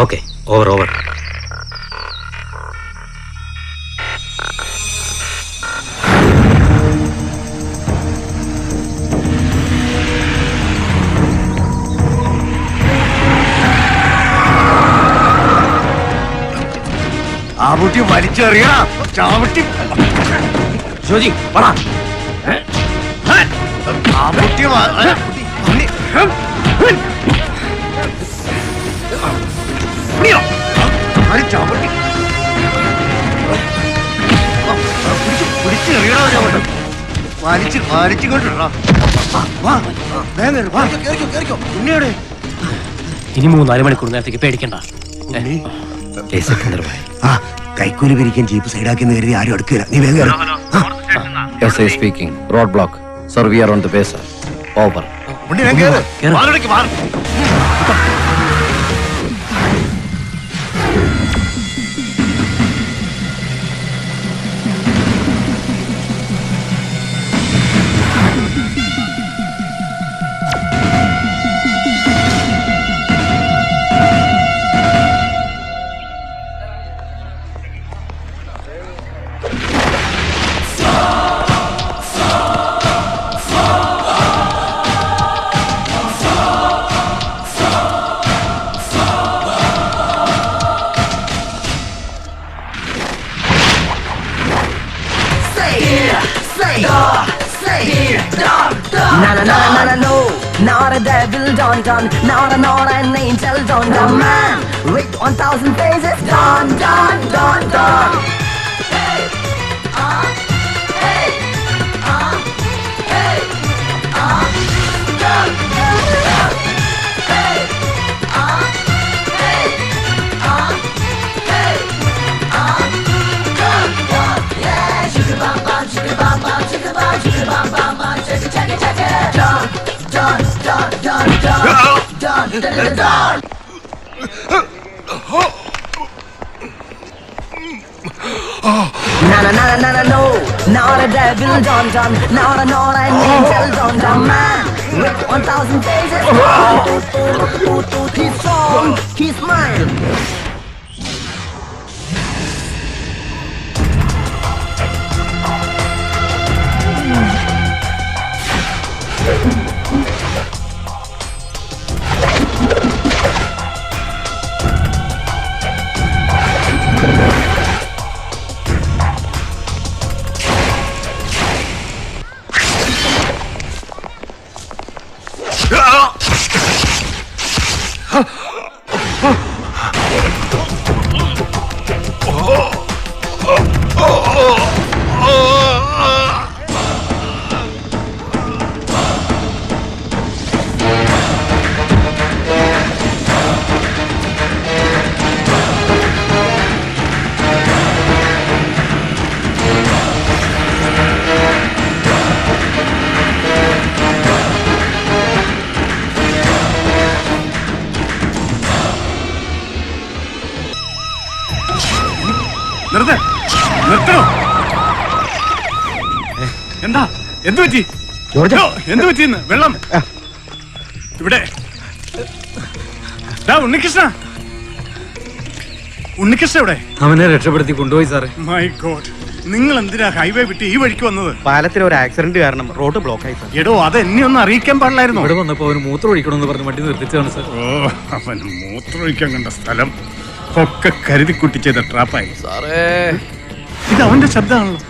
Okay, over over. ആ കുട്ടി വലിച്ചെറിയണ ചാവട്ടി ജോജി പറ. ആ കുട്ടി ചാവട്ടി പിടിച്ചെറിയണോ ചാവട്ടം വലിച്ചുകൊണ്ടിടാ. ഉണ്ണിയോടെ ഇനി 3-4 മണിക്കൂർ നേരത്തേക്ക് പേടിക്കണ്ട. കൈക്കൂലി പിരിക്കാൻ ജീപ്പ് സൈഡാക്കി കരുതി ആരും അടുക്കില്ല. നീ വേഗം SI speaking. Roadblock. Sir, we are on the base. Over. No, not a devil, don't, not an angel, don't, a man with 1,000 faces, don't. Hey, hey, hey, don't. Hey, hey, don't. Yeah, shake it, bam, bam, shake it, bam, bam, shake it, bam, shake it, check it. Done. No, not a devil, don't, not an angel, don't, a man with 1,000 faces. He's strong, he's mine. നിർത്തണോ? എന്താ എന്ത് പറ്റി? എന്ത് പറ്റിന്ന്? വെള്ളം ഇവിടെ. ഉണ്ണികൃഷ്ണ ഇവിടെ? അവനെ രക്ഷപ്പെടുത്തി കൊണ്ടുപോയി സാറേ. മൈ ഗോഡ്, നിങ്ങൾ എന്തിനാ ഹൈവേ വിട്ട് ഈ വഴിക്ക് വന്നത്? പാലത്തിൽ ഒരു ആക്സിഡന്റ് കാരണം റോഡ് ബ്ലോക്ക് ആയി സാർ. എടോ, അത് എന്നെ ഒന്ന് അറിയിക്കാൻ പാടില്ലായിരുന്നു. ഇവിടെ വന്നപ്പോ അവന് മൂത്രം ഒഴിക്കണമെന്ന് പറഞ്ഞ് വണ്ടി നിർത്തിച്ചാണ് സാർ. ഓ, അവൻ മൂത്രമൊഴിക്കാൻ കണ്ട സ്ഥലം ഒക്കെ കരുതിക്കുട്ടി ചെയ്ത ട്രാപ്പായി. ഇത് അവന്റെ ശബ്ദമാണല്ലോ.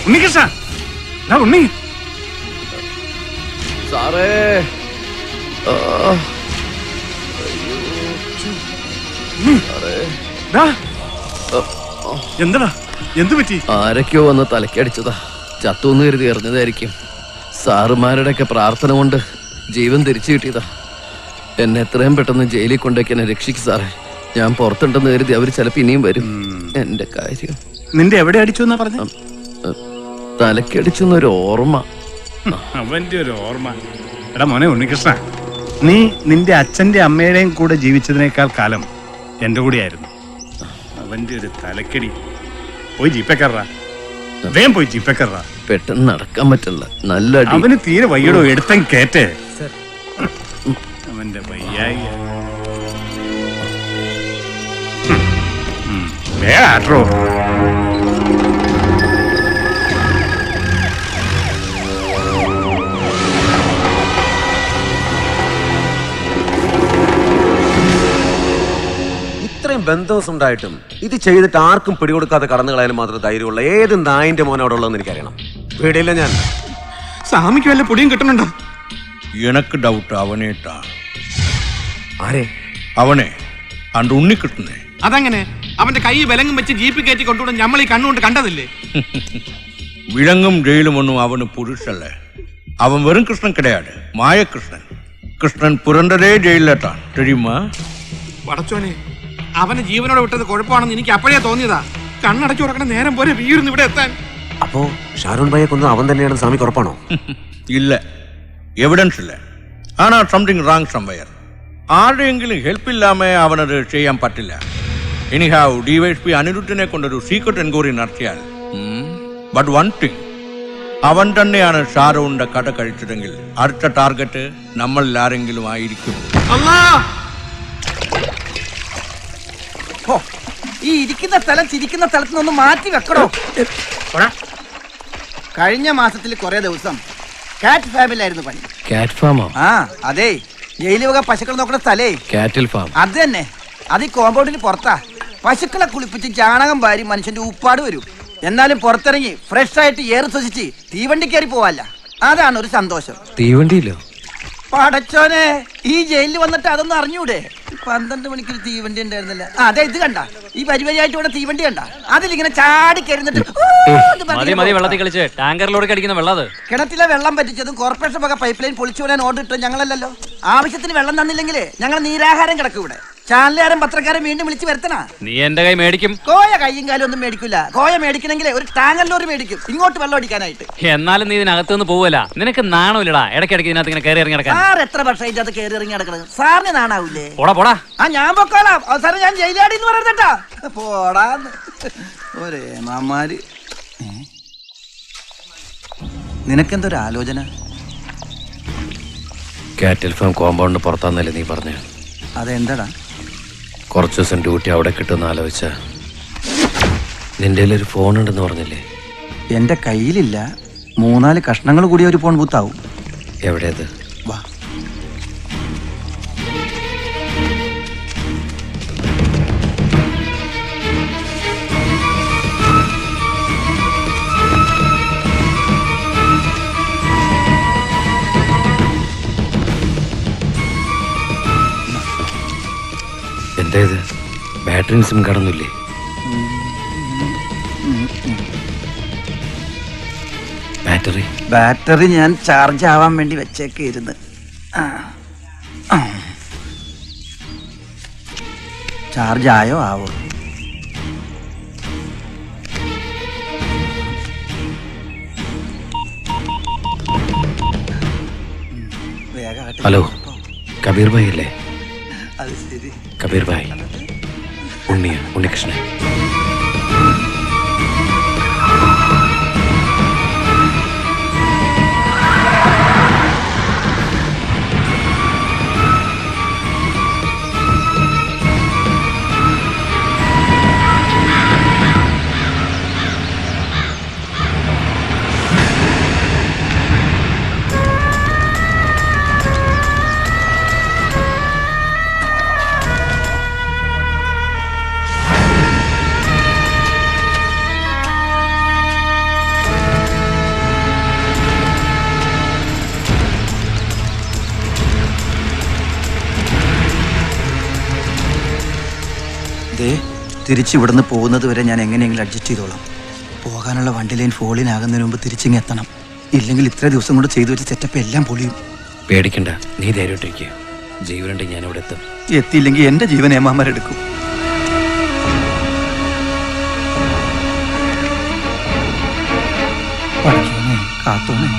ഉണ്ണികൃഷ്ണ, ഉണ്ണി സാറേ, എന്താ എന്ത് പറ്റി? ആരൊക്കെയോ വന്ന് തലക്കടിച്ചതാ. ചത്തൂന്ന് കരുതി എറിഞ്ഞതായിരിക്കും. സാറുമാരുടെ ഒക്കെ പ്രാർത്ഥന കൊണ്ട് ജീവൻ തിരിച്ചു കിട്ടിയതാ. എന്നെ എത്രയും പെട്ടെന്ന് ജയിലിൽ കൊണ്ടേക്ക് എന്നെ രക്ഷിക്കും സാറേ. ഞാൻ പുറത്തുണ്ടെന്ന് കരുതി അവര് ചിലപ്പോ ഇനിയും വരും. എന്റെ കാര്യം. നിന്റെ എവിടെ അടിച്ചു എന്നാ പറഞ്ഞ? തലക്കടിച്ചെന്നൊരു ഓർമ്മ. അവന്റെ ഒരു ഓർമ്മ. എടാ മോനെ ഉണ്ണികൃഷ്ണ, നീ നിന്റെ അച്ഛന്റെ അമ്മയുടെയും കൂടെ ജീവിച്ചതിനേക്കാൾ കാലം എന്റെ കൂടെയായിരുന്നു. അവന്റെ ഒരു തലക്കടി. പോയി ജീപ്പേ കയറാ, വേഗം പോയി ജീപ്പേ കയറാ. പെട്ടെന്ന് നടക്കാൻ പറ്റില്ല. നല്ല അവന് തീരെ വയ്യടോ, എടുത്തൻ കേറ്റേ. എന്റെ വയ്യായി ആട്രോ. ഇത്രയും ബന്ധവസം ഉണ്ടായിട്ടും ഇത് ചെയ്തിട്ട് ആർക്കും പിടികൊടുക്കാതെ കടന്നു കളയാനും മാത്രം ധൈര്യമുള്ള ഏത് നായിന്റെ മോൻ അവിടെ ഉള്ളതെന്ന് എനിക്കറിയണം. പേടിയില്ല ഞാൻ. സ്വാമിക്ക് വല്ല പൊടിയും കിട്ടണുണ്ടോ? എനക്ക് ഡൗട്ട് അവനേട്ടാ. ആരെ? അവനെ അണ്ട് ഉണ്ണിക്കിട്ടുന്നേ. അതങ്ങനെ അവന്റെ കൈ വിലങ്ങും വെച്ച് ജീപ്പ് കയറ്റി കൊണ്ടുപോകും നമ്മൾ ഈ കണ്ണുകൊണ്ട് കണ്ടതില്ലേ? വിലങ്ങും ജയിലും ഒന്നും അവന് പുരുഷല്ലേ. അവൻ വെറും കൃഷ്ണൻ കിടയാട്, മായകൃഷ്ണൻ. കൃഷ്ണൻ പുരണ്ടതേ ജയിലിലേട്ടാണ്, தெரியுமா? പടച്ചോനെ, അവനെ ജീവനോടെ വിട്ടത് കുഴപ്പമാണെന്ന് എനിക്ക് അപ്പോഴേ തോന്നിയതാ. കണ്ണടച്ചു തുറക്കണ നേരം പോലെ വീരുന്ന് ഇവിടെ എത്താൻ. അപ്പോ ഷാരൂൺ ഭായിയെ കൊന്നത് അവൻ തന്നെയാണ് സ്വാമിക്ക് ഉറപ്പാണോ? ഇല്ല, എവിഡൻസ് ഇല്ല. ആണാ സംതിങ് റാങ് സംവയർ. ആരുടെയെങ്കിലും ഹെൽപ്പ് ഇല്ലാമേ അവനത് ചെയ്യാൻ പറ്റില്ല. എനിഹാവ് ഡിവൈഎസ്പി അനിരുദ്ധിനെ കൊണ്ടൊരു സീക്രട്ട് എൻക്വയറി നടത്തിയാൽ. ബട്ട് വൺ തിങ്, അവൻ തന്നെയാണ് ഷാരൂണിന്റെ കട കഴിച്ചതെങ്കിൽ അടുത്ത ടാർഗറ്റ് നമ്മളിൽ ആരെങ്കിലും ആയിരിക്കും. ഈ ഇരിക്കുന്ന സ്ഥലം ചിരിക്കുന്ന സ്ഥലത്ത് നിന്ന് മാറ്റി വെക്കണോ? കഴിഞ്ഞ മാസത്തിൽ കുറെ ദിവസം കാറ്റ് ഫാമിലായിരുന്നു പണി. കാറ്റ് ഫാമോ? ആ അതെ, ജയില് വക പശുക്കൾ നോക്കുന്ന സ്ഥലേ കാറ്റിൽ ഫാം. അത് തന്നെ. അത് ഈ കോമ്പൗണ്ടിന് പുറത്താ. പശുക്കളെ കുളിപ്പിച്ച് ചാണകം വാരി മനുഷ്യന്റെ ഉപ്പാട് വരും. എന്നാലും പുറത്തിറങ്ങി ഫ്രഷ് ആയിട്ട് ഏറ് ശ്വസിച്ച് തീവണ്ടി കയറി പോവല്ല. അതാണ് ഒരു സന്തോഷം. തീവണ്ടിയില്ലോ? പടച്ചോനെ, ഈ ജയിലിൽ വന്നിട്ട് അതൊന്നും അറിഞ്ഞൂടെ? 12 മണിക്കൊരു തീവണ്ടി ഉണ്ടായിരുന്നില്ല. അതെ, ഇത് കണ്ട ഈ പരിപാടിയായിട്ട് ഇവിടെ തീവണ്ടി കണ്ട. അതിലിങ്ങനെ ചാടി കയറുന്നിട്ട് വെള്ളത്തിൽ കളിച്ച് ടാങ്കറിലോട് അടിക്കുന്ന വെള്ളം. കിണറ്റിലെ വെള്ളം പറ്റിച്ചതും കോർപ്പറേഷൻ വക പൈപ്പ് ലൈൻ പൊളിച്ചു വിടാൻ ഓർഡർ ഇട്ടോ ഞങ്ങളല്ലല്ലോ. ആവശ്യത്തിന് വെള്ളം തന്നില്ലെങ്കിലേ ഞങ്ങൾ നീരാഹാരം കിടക്കും ഇവിടെ. ചാനലുകാരൻ പത്രക്കാരൻ വീണ്ടും വിളിച്ചു വരുത്തണ. നീ എന്റെ കൈ മേടിക്കും? കോയ കയ്യും കാലും ഒന്നും മേടിക്കില്ല. കോയ മേടിക്കണമെങ്കിലേ ഒരു ടാങ്കർ ലോറി മേടിക്കും ഇങ്ങോട്ട് വെള്ളം അടിക്കാനായിട്ട്. എന്നാലും നീ ഇതിനകത്ത് നിന്ന് പോവല്ല. നിനക്ക് നാണമില്ലടാ ഇടയ്ക്കിടയ്ക്ക് ഇതിനകത്ത് ഇങ്ങനെ കയറി ഇറങ്ങി നടക്കാൻ? സാർ എത്ര വർഷം ഇതിനകത്ത് കയറി ഇറങ്ങി നടക്കുന്നത്? സാറിന് നാണാവൂലേ? പോടാ പോടാ. ആ ഞാൻ പൊക്കോളാം. അവസാനം ഞാൻ ജയിലാടി എന്ന് പറയുന്നേട്ടാ. പോടാന്ന് ഒരേ മാമാര്. നിനക്കെന്തൊരു ആലോചന? കാറ്റിൽ ഫാം കോമ്പൗണ്ട് പുറത്താന്നല്ലേ നീ പറഞ്ഞ? അതെന്താടാ? കുറച്ച് ദിവസം ഡ്യൂട്ടി അവിടെ കിട്ടുമെന്ന് ആലോചിച്ച. നിന്റെ ഒരു ഫോൺ ഉണ്ടെന്ന് പറഞ്ഞില്ലേ? എന്റെ കയ്യിലില്ല. 3-4 കഷ്ണങ്ങൾ കൂടി ഒരു ഫോൺ ബൂത്താവും. എവിടെയത്? വാ. എന്തേത്? ബാറ്ററി സിം കടന്നില്ലേ? ബാറ്ററി ഞാൻ ചാർജ് ആവാൻ വേണ്ടി വെച്ചേക്കിരുന്ന്. ചാർജ് ആയോ ആവോ? ഹലോ, കബീർ ഭായി അല്ലേ? അത് ശരി. കബീർ ഭായ്, ഉണ്ണികൃഷ്ണൻ. തിരിച്ച് ഇവിടുന്ന് പോകുന്നത് വരെ ഞാൻ എങ്ങനെയെങ്കിലും അഡ്ജസ്റ്റ് ചെയ്തോളാം. പോകാനുള്ള വണ്ടി ലൈൻ ഫോളിനാകുന്നതിന് മുമ്പ് തിരിച്ചിങ്ങ് എത്തണം. ഇല്ലെങ്കിൽ ഇത്ര ദിവസം കൊണ്ട് ചെയ്തു വെച്ച സെറ്റപ്പ് എല്ലാം പൊളിയും. പേടിക്കണ്ട, നീ ധൈര്യമായിട്ടിരിക്കുക. ജീവനുണ്ടെങ്കിൽ ഞാനിവിടെ എത്തും. എത്തിയില്ലെങ്കിൽ എന്റെ ജീവൻ ഏമാമാരെടുക്കും. കാത്തോണേ.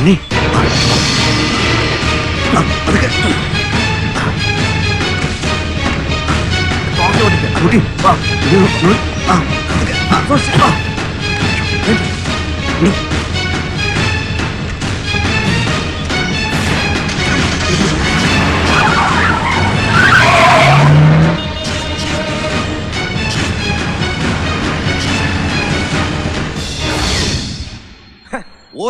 സണ്ണി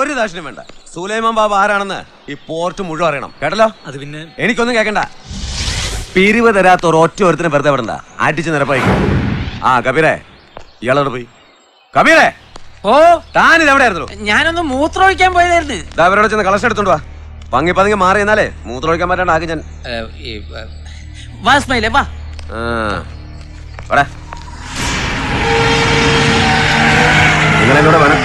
ഒരു ദാക്ഷിണ്യം വേണ്ട. സുലൈമാൻ ബാബ ആരാണെന്ന് ഈ പോർട്ട് മുഴുവൻ അറിയണം. കേട്ടല്ലോ? അത് പിന്നെ എനിക്കൊന്നും കേൾക്കണ്ട. പിരിവ് തരാത്ത ഒരൊറ്റ ഒരുത്തിനെ വെറുതെ വിടണ്ട. അടിച്ച് നിരപ്പായി. ആ കബീരെ, ഇയാളോട് പോയി. കബീരെ, ഓ താനിത് എവിടെയായിരുന്നു? ഞാനൊന്ന് മൂത്രമൊഴിക്കാൻ പോയതായിരുന്നു. അവരോട് ചെന്ന് കളക്ഷൻ എടുത്തോണ്ട് വാ. പങ്ങി പതുങ്ങി മാറി എന്നാലേ മൂത്രമൊഴിക്കാൻ പറ്റാണ്ട് ആകെ ഞാൻ. വാ സ്മൈലേ വാ. നിങ്ങളെന്നോട് വേണം.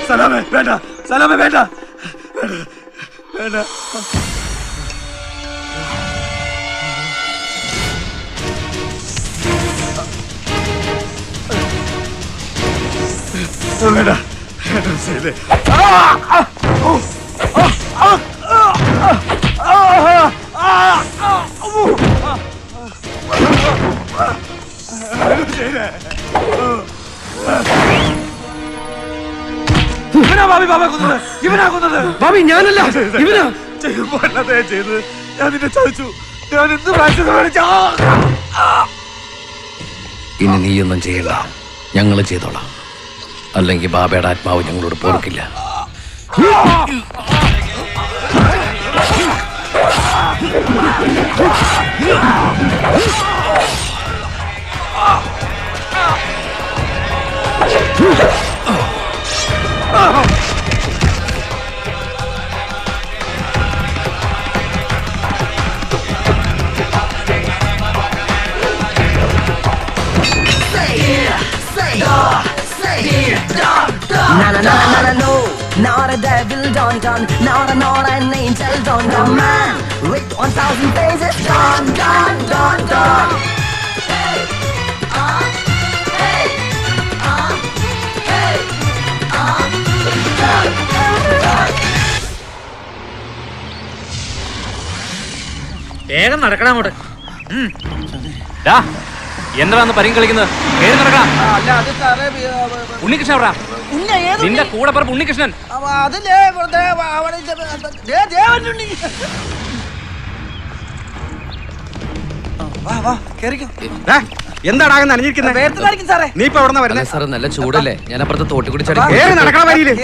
സലാമേ വേണ്ട, സലാമേ വേണ്ട, വേണ്ട. വേണ്ട, ഞാനല്ല ഇവനാ ചെയ്ത്. ഞാൻ നിന്നെ ചോദിച്ചു, ഞാൻ എന്ത് പ്രാവശ്യം. ഇനി നീയൊന്നും ചെയ്യണ്ട, ഞങ്ങൾ ചെയ്തോളാം. അല്ലെങ്കിൽ ബാബയുടെ ആത്മാവ് ഞങ്ങളോട് പോർക്കില്ല. No, not a devil, don't, not an angel, don't, man, with 1,000 faces, don't. Hey, hey, hey, വേഗം നടക്കണം അങ്ങോട്ട്. എന്താന്ന് പരും കളിക്കുന്നത്? കേറി നടക്കാം. അല്ല അത് സാറേ ഉണ്ണികൃഷ്ണൻ എവിടാ? നിന്റെ കൂടെ പറമ്പ് ഉണ്ണികൃഷ്ണൻ. എന്താടാ നനഞ്ഞിരിക്കുന്നത്? സാറേ നീ ഇപ്പൊ എവിടെ വരുന്നത്? സാറേ നല്ല ചൂടല്ലേ, ഞാൻ അപ്പുറത്തെ തോട്ടി കൂടി നടക്കണ വരിയില്ലേ?